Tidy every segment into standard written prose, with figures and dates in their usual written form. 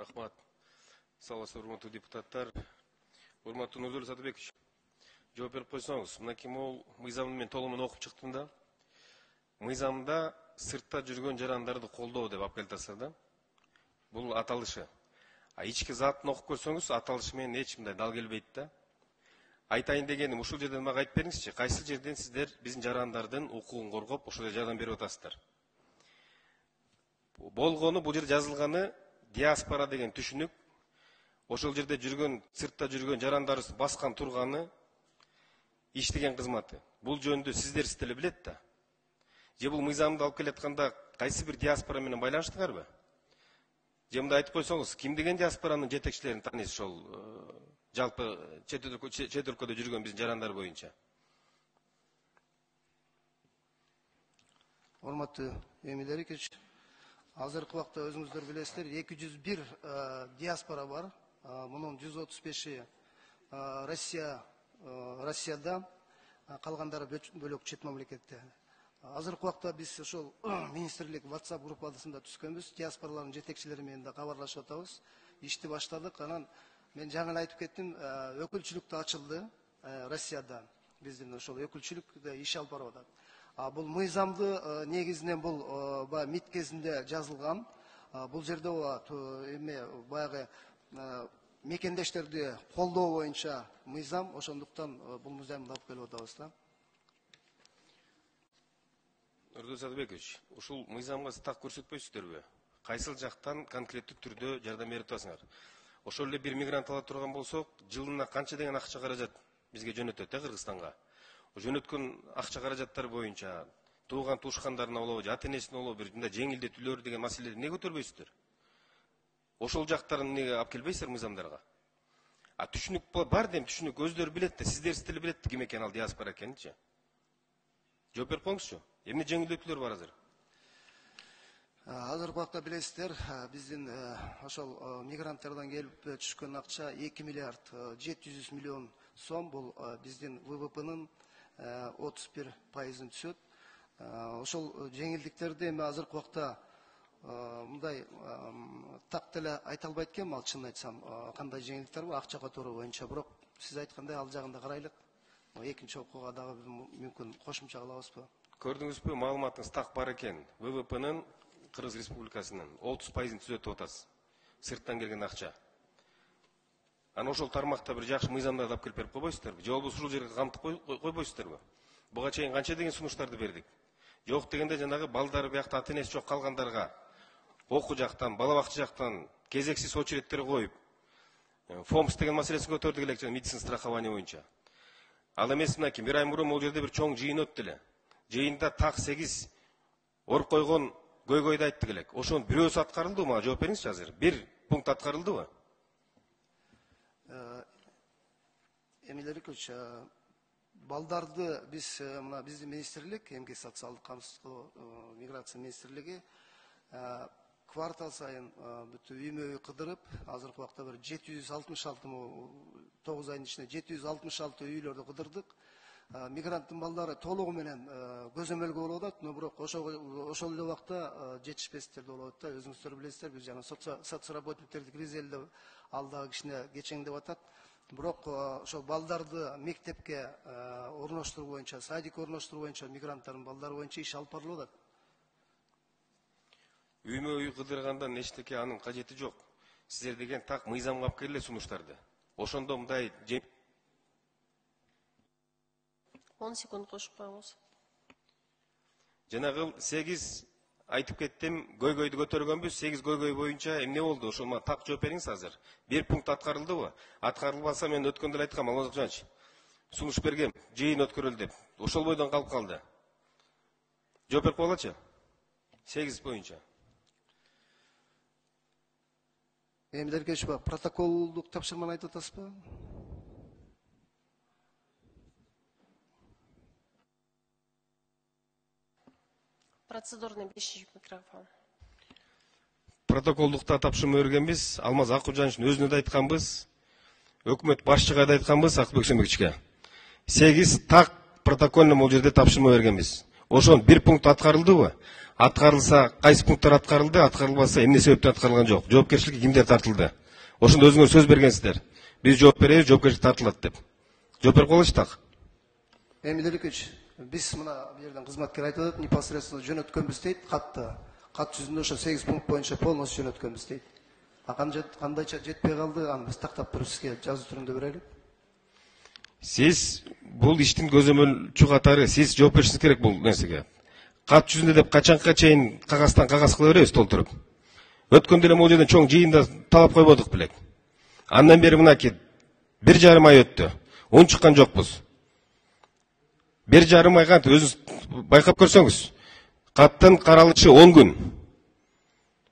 Рахмат. Саламатсызбы, урматтуу депутаттар. Урматтуу Нурдулла Сатыбекович. Жооп берип койсоңуз, мынакей могул мыйзамды мен толугу менен окуп чыктым да. Мыйзамда сыртта жүргөн жарандарды колдоо деп алып келатасыздар да. Бул аталышы. Ички затын окуп көрсөңүз, аталышы менен эч мындай дал келбейт да. Айтайын дегеним, ушул жерден мага айтып бериңизчи, кайсы жерден сиздер биздин жарандардын укугун коргоп, ошол жардам берип атасыздар? Болгону, бул жерде жазылганы диаспора деген түшүнүк, ошол жерде жүргөн, сыртта жүргөн жарандар баскан турганы, иштеген кызматы. Бул жөнүндө сиздер деле билет да. Же бул мыйзамды алып келатканда кайсы бир диаспора менен байланыштыңарбы? Же мындай айтып койсоңуз, ким деген диаспоранын жетекчилерин тааныйсыз ошол жалпы чет өлкөдө жүргөн биздин жарандар боюнча? Урматтуу Эмиль Эрикович, азыркы убакта өзүңүздөр билесиздер, 201 диаспора бар. Мунун 135-и Россияда, калгандары бөлөк чет мамлекетте. Азыркы убакта биз ошол министрлик WhatsApp группасында түзгөнбүз, диаспоралардын жетекчилери менен да кабарлашып атабыз. Ишти баштадык. Анан мен жаңы айтып кеттим, өкүлчүлүк да ачылды Россияда. Биздин ошол өкүлчүлүк иш алып барып атат. Бул мыйзамды негизинен бул МИД кезинде жазылган. Бул жерде баягы мекендештерди колдоо боюнча мыйзам, ошондуктан бул мыйзамды алып келип атабыз да. Нурдулла Сатыбекович, ушул мыйзамга сиз так көрсөтпөйсүздөрбү? Кайсыл жактан конкреттик түрдө жардам берип атасыңар? Ошол эле бир мигрант ала турган болсок, жылына канча деген акча каражат бизге жөнөтөт Кыргызстанга? Жөнөткөн акча каражаттар боюнча тууган туушкандарына болобу, ата энесине болобу, бир мындай жеңилдетүүлөр деген маселени эмне көтөрбөйсүздөр? Ошол жактарын эмнеге алып келбейсиздер мыйзамдарга? Түшүнүк бар дем, түшүнүк өздөрү билет да, сиздер деле билет ким экен ал диаспора экенинчи. Жооп берип коюңузчу. Эмне жеңилдетүүлөр бар азыр? Азыркы убакта билесиздер, биздин ошол мигранттардан келип түшкөн акча 2 миллиард 700 миллион сом, бул биздин ВВПнын 31%-ын түшөт. Ошол жеңилдиктерди эми азыркы убакта мындай так деле айта албайт экенмин, ал чынын айтсам, кандай жеңилдиктер бар акча которуу боюнча, бирок сиз айткандай ал жагында карайлык. Экинчи окууга дагы мүмкүн кошумча кылабызбы? Көрдүңүзбү, маалыматыңыз так бар экен. ВВПнын Кыргыз Республикасынын 30%-ын түзөтүп атасыз. Сырттан келген акча. Ана ошол тармакта бир жакшы мыйзамдарды алып келип берип койбойсуздарбы? Же болбосо ушул жерге камтып койбойсуздарбы? Буга чейин канча деген сунуштарды бердик? Жок дегенде жанагы балдары биякта ата энеси жок калгандарга окуу жактан, бала бакча жактан кезексиз очередтер коюп, ФОМС деген маселесин көтөрдүк элек, медицинский страхование боюнча. Ал эмес мынакей, бир ай мурун могул жерде бир чоң жыйын өттү эле. Жыйында так 8 оруп койгон көйгөйдү айттык элек. Ошонун бирөөсү аткарылдыбы? Мага жооп бериңизчи азыр. Бир пункт аткарылдыбы? Эмиль Эрикович, балдарды биздин министрлик, эмгек социалдык камсыздоо миграция министрлиги квартал сайын бүтү үймө үй кыдырып, азыркы убакта бир 766 9 айдын ичинде 766 үйлөрдү кыдырдык. Мигранттын балдары толугу менен көзөмөлгө болуп атат, бирок ошол эле убакта жетишпестер болуп атат. Өзүңүздөр билесиздер, биз жана соцработниктерди киргизели ал дагы кичине кечеңдеп атат. Бирок ошол балдарды мектепке орноштуруу боюнча, садикке орноштуруу боюнча мигранттардын балдары боюнча иш алып барылып атат. Үймө үй кыдыргандан эчтеке анын кажети жок. Сиздер деген так мыйзамга алып келе сунуштарды. Ошондо мындай 10 секунд кошуп коюңуз. Жанагы 8 айтып кеттим, көйгөйдү көтөргөнбүз, 8 көйгөй боюнча эмне болду? Ошол мага так жооп бериңиз азыр. Бир пункт аткарылдыбы? Аткарылбаса мен өткөндө эле айткам, Алмаз Акжанович. Сунуш бергем, жыйын өткөрүлдү деп. Ошол бойдон калып калды. Жооп берип койгулачы. 8 боюнча. Эмиль Эрикович, протоколдук тапшырманы айтып атасызбы? Процедурный 5 микрофон. Протоколдукта тапшырма бергенбиз, Алмаз Акжановичтин өзүнө да айтканбыз, өкмөт башчыга да айтканбыз, Акылбек Шөнбековичке. 8 так протокольный бул жерде тапшырма бергенбиз. Ошон бир пункт аткарылдыбы? аткарылса кайсы пункттар аткарылды, аткарылбаса эмне себептен аткарылган жок, жоопкерчиликке кимдер тартылды? Ошондо өзүңөр сөз бергенсиздер. Биз жооп беребиз, жоопкерчилик тартылат деп. Жооп берип коелучу так. Эмиль Эрикович, биз мына бу жерден кызматкер айтып атат, непосредственно жөнөткөнбүз дейт, катты. Кат жүзүндө ошо 8 пункт боюнча полностью жөнөткөнбүз дейт. Кандайча жетпей калды, аны биз тактап туруп сизге жазуу түрүндө берелик. Сиз бул иштин көзөмөлчү катары сиз жооп беришиңиз керек бул нерсеге. Кат жүзүндө деп качанга чейин кагаздан кагаз кыла беребиз толтуруп. Өткөндө эле могу жерден чоң жыйында талап койбодук белек. Андан бери мынакей 1,5 ай өттү. Уун чыккан жокпуз. 1,5 айга өзүңүз байкап көрсөңүз, каттын каралышы 10 күн.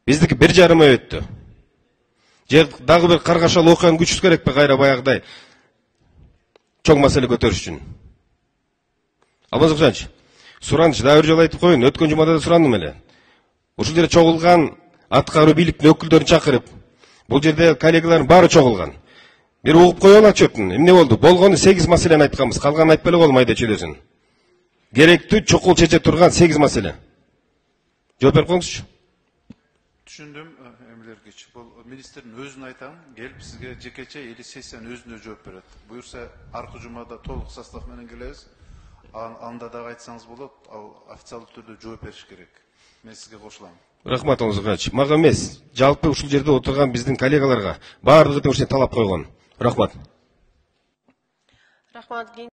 Биздики 1,5 ай өттү. Же дагы бир каргашал окуяны күчүс керекпи кайра баягыдай чоң маселе көтөрүш үчүн? Алмаз Окшанович, сураныч дагы бир жолу айтып коеюн, өткөн жумада да сурандым эле. Ушул жерде чогулган аткаруу бийликтин өкүлдөрүн чакырып, бул жерде коллегалардын баары чогулган. Бир угуп коелу отчетун. Эмне болду? Болгону 8 маселени айтканбыз, калганын айтпай эле коелу майда чөйрөсүн. Керектүү чукул чече турган 8 маселе. Жооп берип коюңузчу. Түшүндүм, Эмиль Эрикович. Бул министрдин өзүн айтам, келип сизге жекече или сессиянын өзүнө жооп берет. Буюрса, аркы жумада толук состав менен келебиз. Анда дагы айтсаңыз болот, ал официалдуу түрдө жооп бериш керек. Мен сизге кошулам. Рахмат, Алмаз Окшанович. Мага эмес, жалпы ушул жерде отурган биздин коллегаларга баардыгы ушуну талап койгон. Рахмат. Рахмат.